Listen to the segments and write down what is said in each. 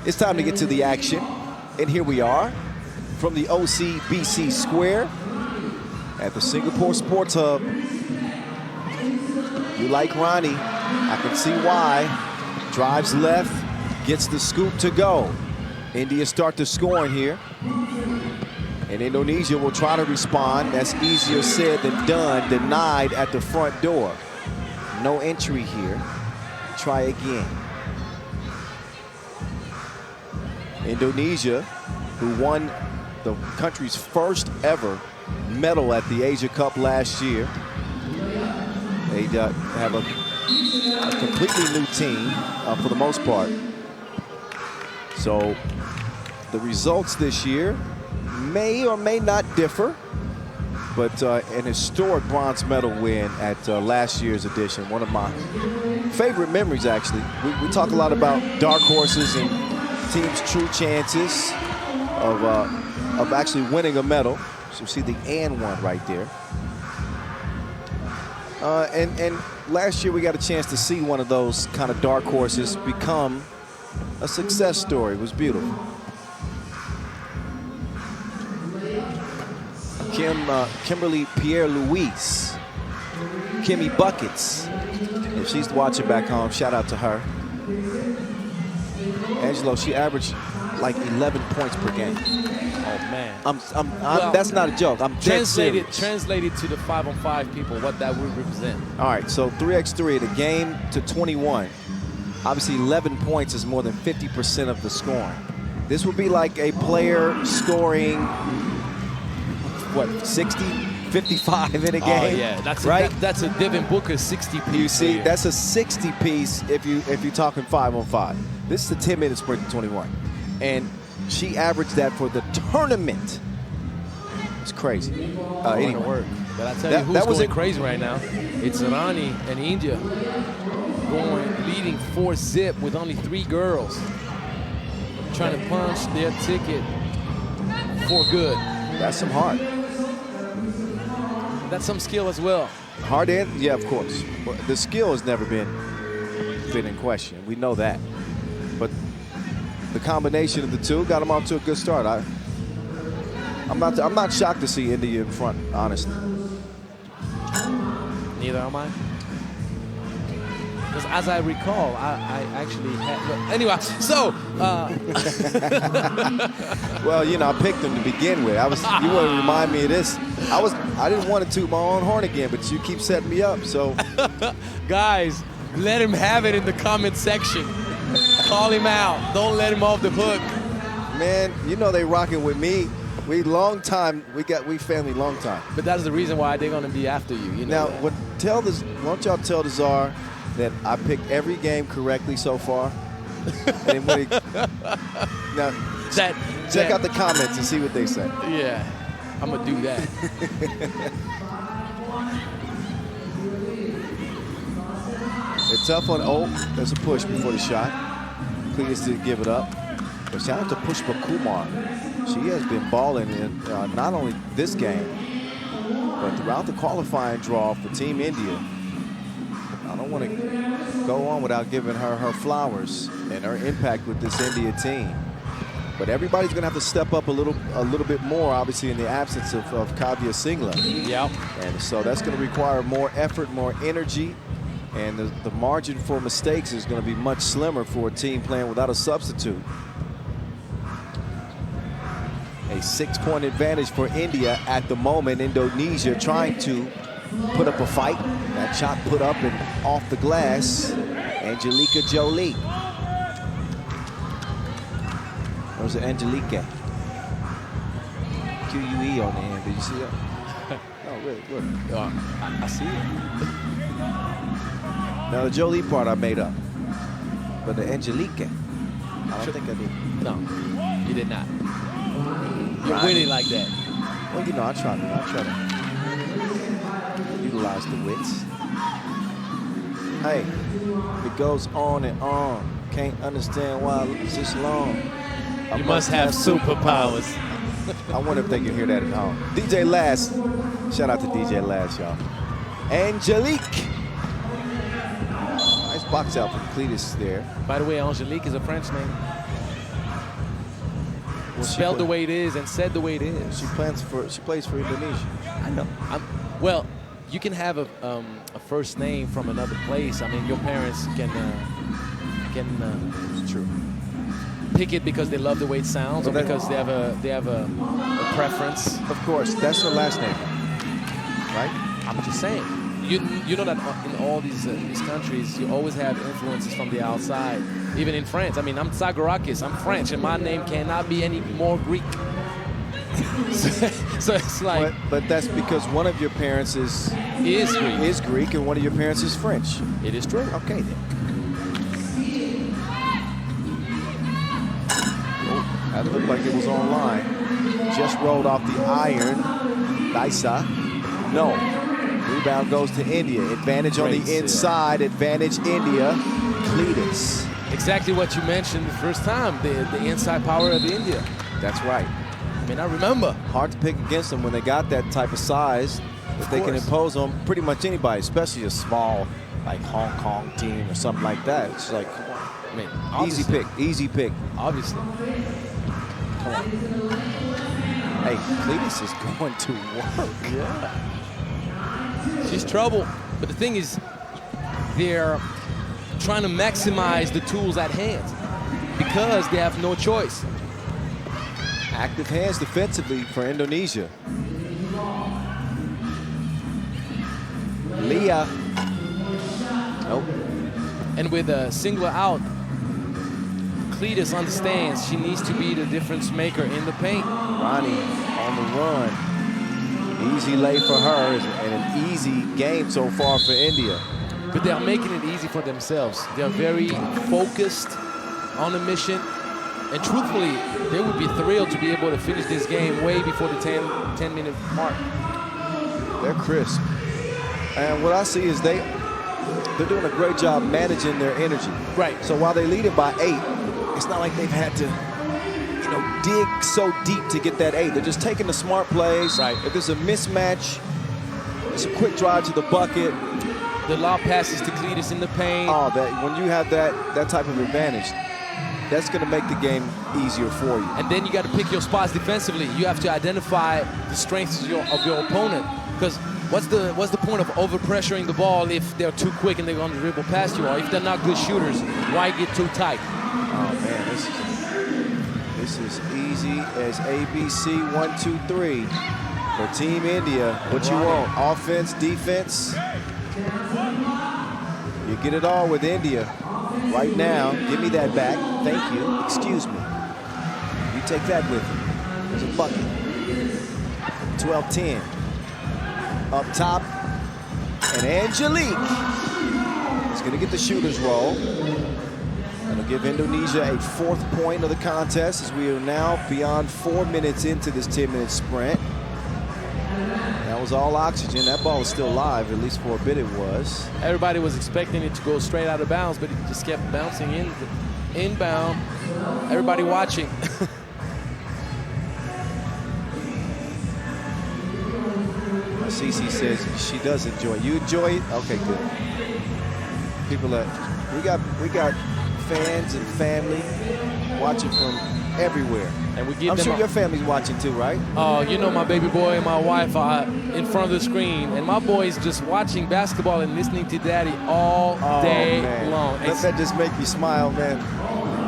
It's time to get to the action. And here we are from the OCBC Square at the Singapore Sports Hub. You like Ronnie, I can see why. Drives left, gets the scoop to go. India start the scoring here. And Indonesia will try to respond. That's easier said than done. Denied at the front door. No entry here. Try again. Indonesia, who won the country's first ever medal at the Asia Cup last year. They have a completely new team for the most part. So the results this year may or may not differ, but an historic bronze medal win at last year's edition. One of my favorite memories, actually. We talk a lot about dark horses and teams' true chances of actually winning a medal. So you see the "and" one right there. And last year we got a chance to see one of those kind of dark horses become a success story. It was beautiful. Kimberly Pierre-Louise, Kimmy Buckets. If she's watching back home, shout out to her. Angelo, she averaged like 11 points per game. Oh man. Well, that's not a joke. I'm translated to the 5-on-5 people what that would represent. All right, so 3x3, the game to 21. Obviously 11 points is more than 50% of the scoring. This would be like a player scoring, what, 60, 55 in a game? Oh yeah, that's a Devin Booker 60 piece. You see, that's a 60 piece if you're talking 5-on-5. This is a 10-minute sprint to 21. And she averaged that for the tournament. It's crazy. Anyway. But I tell you who's going crazy right now. It's Rani and India leading 4-zip with only 3 girls. Trying to punch their ticket for good. That's some heart. That's some skill as well. Hard end, yeah, of course. The skill has never been in question. We know that. But the combination of the two got them off to a good start. I'm not shocked to see India in front, honestly. Neither am I. Because as I recall, I actually had. But anyway, so. Well, you know, I picked them to begin with. You want to remind me of this? I didn't want to toot my own horn again, but you keep setting me up. So, guys, let him have it in the comment section. Call him out. Don't let him off the hook. Man, you know they rocking with me. We family long time. But that's the reason why they're gonna be after you. You know. Now, won't y'all tell the Czar that I picked every game correctly so far? And now, check out the comments and see what they say. Yeah, I'm gonna do that. It's tough on Oak. There's a push before the shot. Cletus didn't give it up. But shout out to Pushpa Kumar. She has been balling in not only this game, but throughout the qualifying draw for Team India. I don't want to go on without giving her her flowers and her impact with this India team. But everybody's going to have to step up a little bit more, obviously, in the absence of Kavya Singla. Yep. And so that's going to require more effort, more energy. And the margin for mistakes is going to be much slimmer for a team playing without a substitute. A 6-point advantage for India at the moment. Indonesia trying to put up a fight. That shot put up and off the glass. Angelica Jolie. There's an Angelica. QUE on the end. Did you see that? No, really, look. I see it. Now the Jolie part I made up, but the Angelica, I don't think I did. No, you did not. You're winning like that. Well, you know, I try to utilize the wits. Hey, it goes on and on. Can't understand why it's this long. You must have superpowers. I wonder if they can hear that at home. DJ Last, shout out to DJ Last, y'all. Angelique. Nice box out from Cletus there. By the way, Angelique is a French name. spelled the way it is and said the way it is. She plays for Indonesia. I know. Well, you can have a first name from another place. I mean, your parents can It's true. pick it because they love the way it sounds, or because they have a preference. Of course, that's her last name, right? I'm just saying. You know that in all these countries, you always have influences from the outside. Even in France. I mean, I'm Zagorakis. I'm French, and my name cannot be any more Greek. So it's like. But that's because one of your parents is Greek, and one of your parents is French. It is true. Okay then. Oh, that looked like it was online. Just rolled off the iron. Daisa. No. Rebound goes to India. Advantage on the inside. Advantage India. Cletus. Exactly what you mentioned the first time. The inside power of India. That's right. I mean, I remember. Hard to pick against them when they got that type of size. That they can impose on pretty much anybody, especially a small, like Hong Kong team or something like that. It's like, come on. I mean, Easy pick. Easy pick. Obviously. Come on. Hey, Cletus is going to work. Yeah. She's trouble. But the thing is, they're trying to maximize the tools at hand because they have no choice. Active hands defensively for Indonesia. Leah. Nope. And with a single out, Cletus understands she needs to be the difference maker in the paint. Ronnie on the run. Easy lay for her and an easy game so far for India. But they're making it easy for themselves. They're very focused on a mission. And truthfully, they would be thrilled to be able to finish this game way before the 10-minute mark. They're crisp. And what I see is they're doing a great job managing their energy. Right. So while they lead it by 8, it's not like they've had to, dig so deep to get that 8. They're just taking the smart plays. Right. If there's a mismatch, it's a quick drive to the bucket. The lob passes to Cletus in the paint. Oh, when you have that type of advantage, that's going to make the game easier for you. And then you got to pick your spots defensively. You have to identify the strengths of your opponent. Because what's the point of over-pressuring the ball if they're too quick and they're going to dribble past you? Or if they're not good shooters, why get too tight? Oh, man, this is easy as ABC 1, 2, 3 for Team India. What you want? Offense, defense. You get it all with India. Right now, give me that back. Thank you. Excuse me. You take that with you. There's a bucket. 12-10. Up top. And Angelique is going to get the shooter's roll. That'll give Indonesia a 4th point of the contest as we are now beyond 4 minutes into this 10-minute sprint. That was all oxygen. That ball is still live, at least for a bit it was. Everybody was expecting it to go straight out of bounds, but it just kept bouncing inbound. Everybody watching. Cece says she does enjoy it. You enjoy it? Okay, good. People are, we got fans and family watching from everywhere. And we give I'm them sure your family's watching too, right? Oh, my baby boy and my wife are in front of the screen, and my boy's just watching basketball and listening to daddy all day long. Does that just make you smile, man?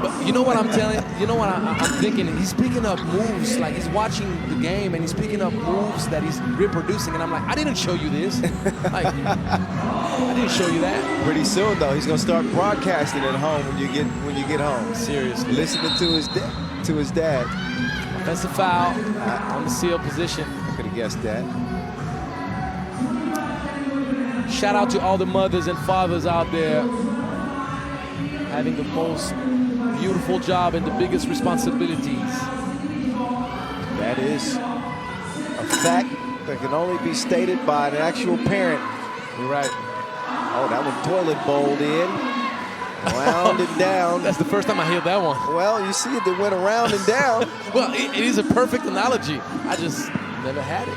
But you know what I'm telling you? You know what I'm thinking? He's picking up moves, like he's watching the game and he's picking up moves that he's reproducing, and I'm like, I didn't show you this. Like, I didn't show you that. Pretty soon, though, he's gonna start broadcasting at home when you get home. Seriously. Listening to his dad. Offensive foul on the seal position. I could have guessed that. Shout out to all the mothers and fathers out there having the most beautiful job and the biggest responsibilities. That is a fact that can only be stated by an actual parent. You're right. Oh, that one toilet bowled in. Round and down. That's the first time I heard that one. Well, you see it, they went around and down. Well, it is a perfect analogy. I just never had it.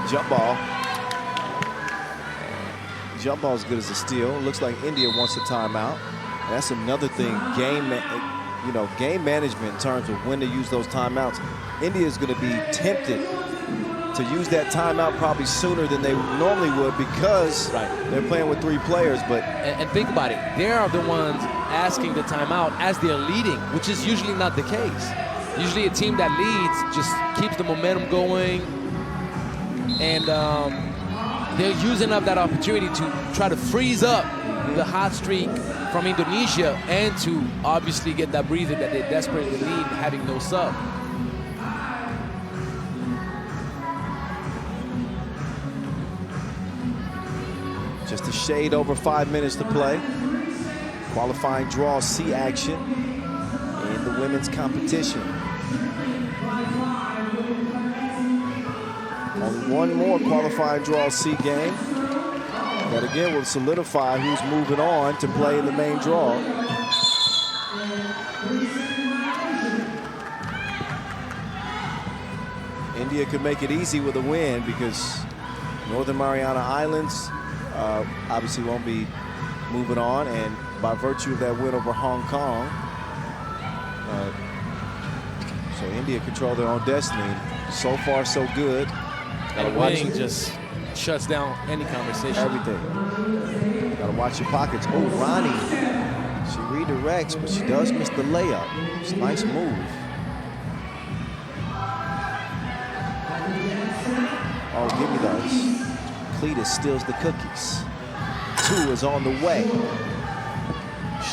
Jump ball. Jump ball as good as a steal. Looks like India wants a timeout. That's another thing. you know, game management in terms of when to use those timeouts. India is going to be tempted to use that timeout probably sooner than they normally would because they're playing with 3 players. But and think about it. They are the ones asking the timeout as they're leading, which is usually not the case. Usually a team that leads just keeps the momentum going, and they're using up that opportunity to try to freeze up the hot streak from Indonesia and to obviously get that breather that they desperately need, having no sub. just a shade over 5 minutes to play. Qualifying draw C action in the women's competition. Only one more qualifying draw C game. That again will solidify who's moving on to play in the main draw. India could make it easy with a win because Northern Mariana Islands obviously won't be moving on, and by virtue of that win over Hong Kong, so India control their own destiny. So far, so good. And winning just shuts down any conversation. Everything. Gotta watch your pockets. Oh, Ronnie. She redirects, but she does miss the layup. It's a nice move. Oh, give me those. Cletus steals the cookies. 2 is on the way.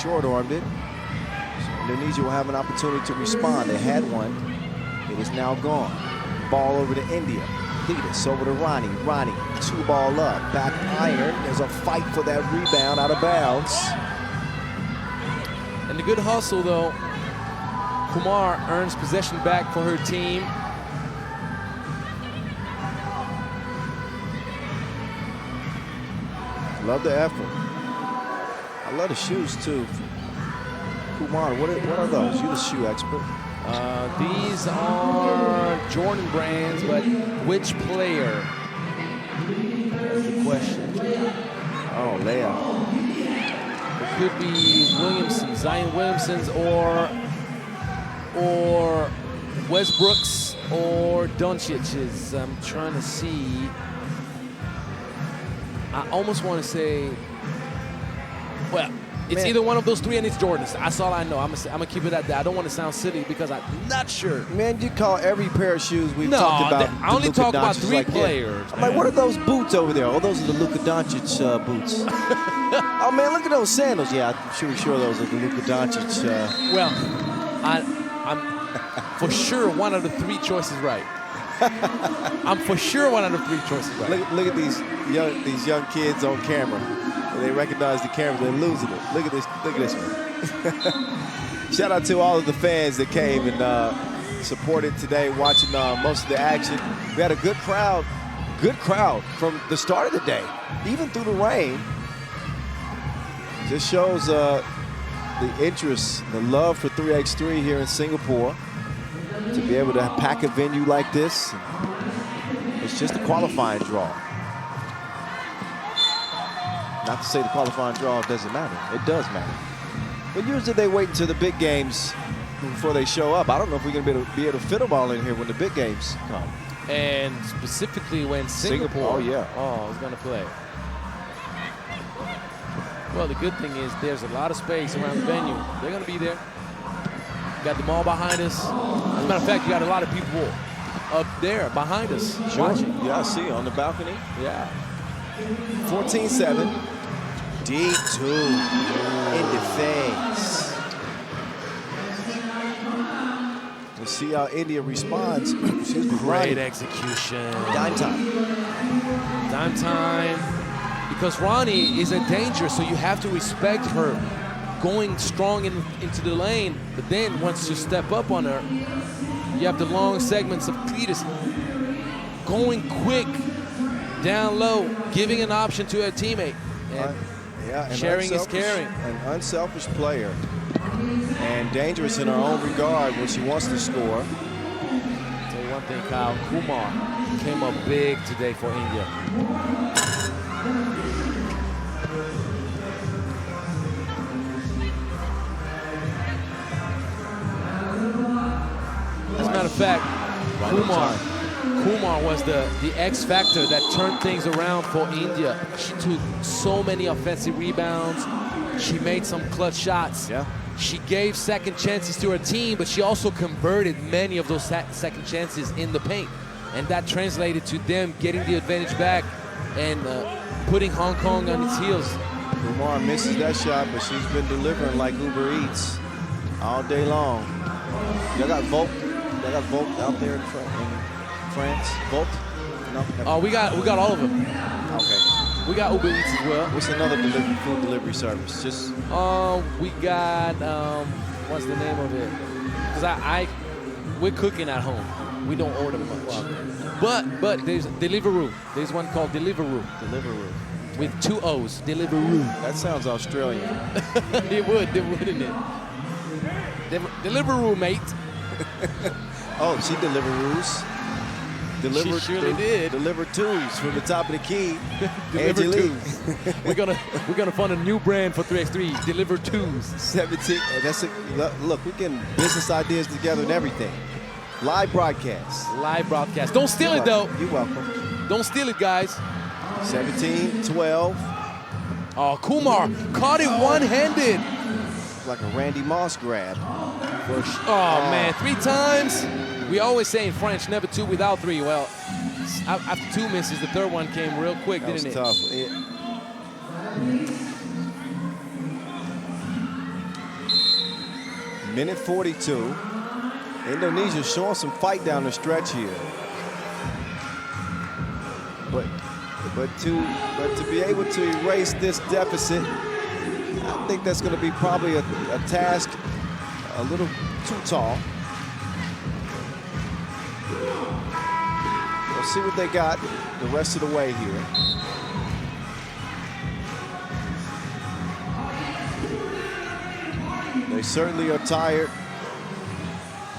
Short-armed it. So Indonesia will have an opportunity to respond. They had one. It is now gone. Ball over to India. Cletus over to Ronnie. Ronnie, 2 ball up. Back iron. There's a fight for that rebound out of bounds. And the good hustle, though. Kumar earns possession back for her team. Love the effort. I love the shoes too. Kumar, what are those? You're the shoe expert. These are Jordan brands, but which player? That's the question. Oh, Leia. It could be Williamson, Zion Williamson's, or Westbrook's, or Doncic's. I'm trying to see. I almost want to say, well, it's either one of those 3 and it's Jordan's. That's all I know. I'm gonna keep it at that. I don't want to sound silly because I'm not sure. Man, you call every pair of shoes we've talked about. I only talk about 3 players. I'm like, what are those boots over there? Oh, those are the Luka Doncic boots. Oh man, look at those sandals. Yeah, I'm sure those are the Luka Doncic. Well, I'm for sure one of the 3 choices right. I'm for sure one of the 3 choices right. Look at these young kids on camera. They recognize the camera. They're losing it. Look at this. Look at this one. Shout out to all of the fans that came and supported today, watching most of the action. We had a good crowd from the start of the day, even through the rain. Just shows the interest, the love for 3x3 here in Singapore. To be able to pack a venue like this, it's just a qualifying draw. Not to say the qualifying draw doesn't matter. It does matter. But usually they wait until the big games before they show up. I don't know if we're going to be able to fit them all in here when the big games come. And specifically when Singapore. Oh, yeah. Oh, is going to play. Well, the good thing is there's a lot of space around the venue. They're going to be there. Got them all behind us. As a matter of fact, you got a lot of people up there behind us watching. Yeah, I see on the balcony. Yeah. 14-7. D2 in defense. We'll see how India responds. Excuse me. Great execution. Dime time. Dime time. Because Ronnie is a danger, so you have to respect her going strong into the lane. But then once you step up on her, you have the long segments of Cletus going quick, down low, giving an option to a teammate. And sharing is caring. An unselfish player. And dangerous in her own regard when she wants to score. Tell you one thing, Kyle, Kumar came up big today for India. fact, Kumar was the X factor that turned things around for India. She took so many offensive rebounds. She made some clutch shots. Yeah. She gave second chances to her team, but she also converted many of those second chances in the paint. And that translated to them getting the advantage back and putting Hong Kong on its heels. Kumar misses that shot, but she's been delivering like Uber Eats all day long. Y'all got Volt. Y'all got Volt out there in France. Volt? No. Oh, we got all of them. Okay. We got Uber Eats as well. What's another food delivery service? Just. We got what's the name of it? Because we're cooking at home. We don't order much. But there's Deliveroo. There's one called Deliveroo. Deliveroo. With 2 O's. Deliveroo. That sounds Australian. It would, wouldn't it? Deliveroo, mate. Oh, she Deliveroos. She surely did. Deliver twos from the top of the key. Deliver twos. we're gonna fund a new brand for 3x3. Deliver twos. 17. That's it. Look, we're getting business ideas together and everything. Live broadcast. Live broadcast. Don't steal it though. You're welcome. Don't steal it, guys. 17-12. Oh, Kumar caught it one-handed. Like a Randy Moss grab. Oh man, 3 times. We always say in French, never 2 without 3. Well, after 2 misses, the 3rd one came real quick, didn't it? That was tough. Minute 42. Indonesia showing some fight down the stretch here. But to be able to erase this deficit, I think that's going to be probably a task a little too tall. We'll see what they got the rest of the way here. They certainly are tired.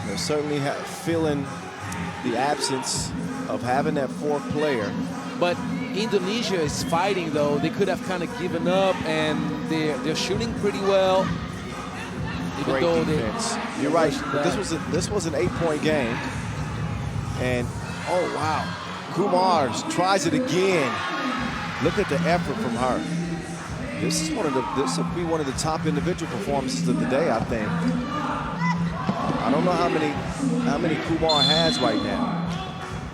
They're certainly feeling the absence of having that 4th player. But Indonesia is fighting, though. They could have kind of given up, and they're shooting pretty well. Great defense. You're right. But this was an 8-point game, and oh wow, Kumar tries it again. Look at the effort from her. This will be one of the top individual performances of the day, I think. I don't know how many Kumar has right now.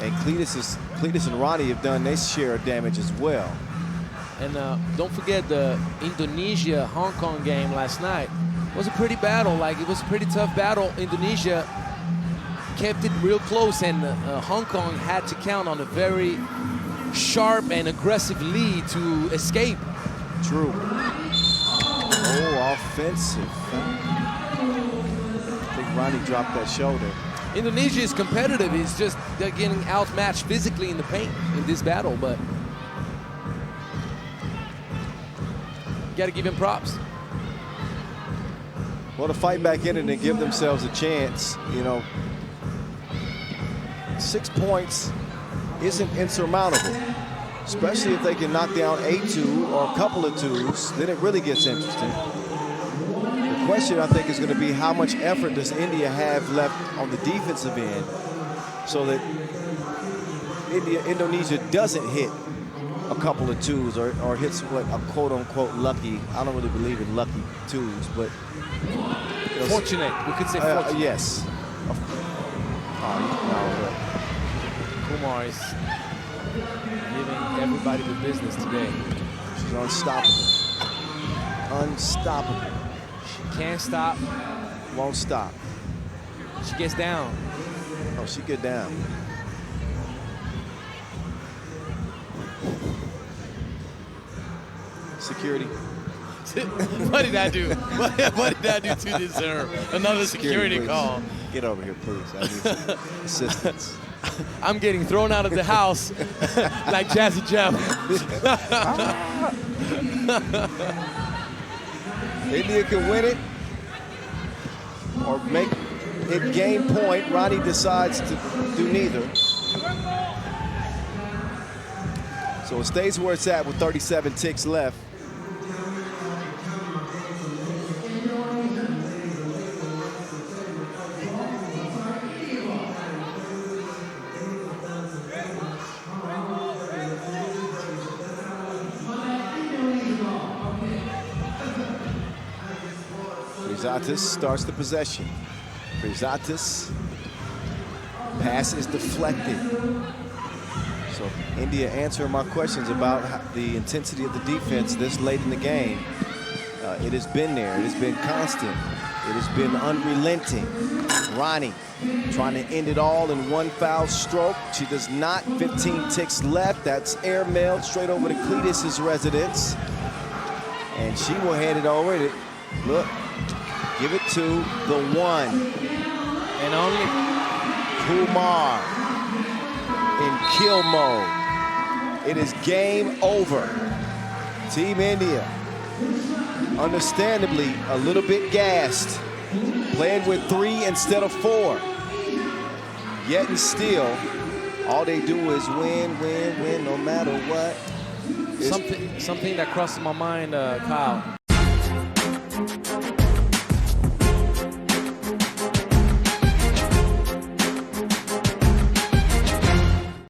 And Cletus and Ronnie have done their share of damage as well. And don't forget the Indonesia-Hong Kong game last night. It was a pretty battle. Like, it was a pretty tough battle. Indonesia kept it real close, and Hong Kong had to count on a very sharp and aggressive lead to escape. True. Oh, offensive. I think Ronnie dropped that shoulder. Indonesia is competitive. It's just they're getting outmatched physically in the paint in this battle, but you got to give him props. Well, to fight back in it and give themselves a chance, you know, 6 points isn't insurmountable, especially if they can knock down a 2 or a couple of 2s. Then it really gets interesting. The question, I think, is going to be how much effort does India have left on the defensive end so that Indonesia doesn't hit a couple of 2s or hits what a quote-unquote lucky. I don't really believe in lucky 2s, but you know, fortunate. We could say fortunate. Yes. Kumar is giving everybody the business today. She's unstoppable. Unstoppable. She can't stop. Won't stop. She gets down. Oh, she get down. Security. What did I do? What did I do to deserve another security call? Get over here, please. I need some assistance. I'm getting thrown out of the house like Jazzy Jeff. India can win it or make it game point. Ronnie decides to do neither. So it stays where it's at with 37 ticks left. Krizatis starts the possession. Krizatis. Pass is deflected. So India answering my questions about the intensity of the defense this late in the game. It has been there. It has been constant. It has been unrelenting. Ronnie trying to end it all in one foul stroke. She does not. 15 ticks left. That's airmailed straight over to Cletus's residence. And she will hand it over. Look, give it to the one And only Kumar in kill mode. It is game over. Team India, understandably, a little bit gassed. Playing with 3 instead of 4. Yet and still, all they do is win, win, win, no matter what. something that crosses my mind, Kyle.